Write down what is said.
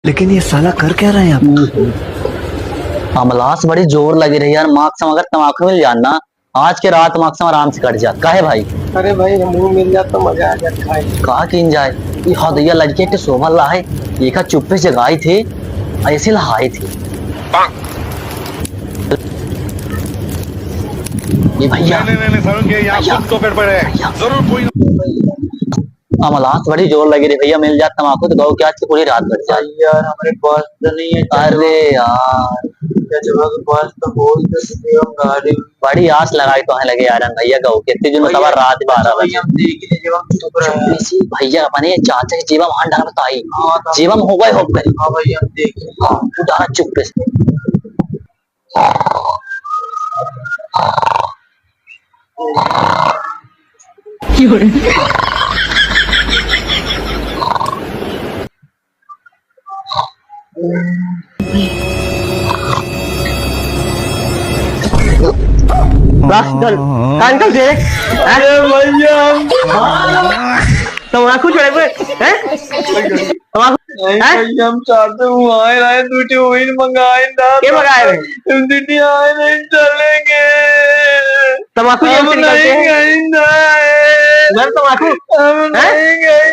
लेकिन ये साला कर क्या रहा है यहाँ पे? हमलास बड़ी जोर लगी रही यार। मार्क्सम अगर तमाकू मिल जाना आज के रात मार्क्सम आराम से कट जा काहे भाई। अरे भाई मुंह मिल जाता तो मजा आ जाता खाए। कहा किन जाए ये हदैया लड़के के शोभा लाए ये का चुप्पे से जगाई थे ऐसे लहाए थे ये भैया नहीं समझ गए यहाँ भैया। कुछ तो गड़बड़ है भैया। जरूर कोई हमलास बड़ी जोर लगी रही भैया मिल जात तमाकू तो गौ के आज की पूरी रात कट जाए। यार हमारे पास तो नहीं है। अरे यार जजवा के पास तो बोल तो सकते हो गाड़ी। बड़ी आस लगाई तो लगे यार भैया गौ के दिन सवा रात 12 भाई बजे हम देख ले जब हम चुप रहे हैं। इसी भैया अपने चाचा के जीवा वहां डाल बताई हाँ तो जीवम हो गए हो गए। हाँ भाई हम देख ले। हाँ तू डाला चुप से चल कान कब दे अरे भैया तम्बाकू छोड़े पे हैं तम्बाकू हैं हम चाहते हुए आए रहे दूटी वही मंगाए ना के मंगाए रहे तुम दूटी आए नहीं चलेंगे तम्बाकू हम नहीं गए घर तम्बाकू हम नहीं गए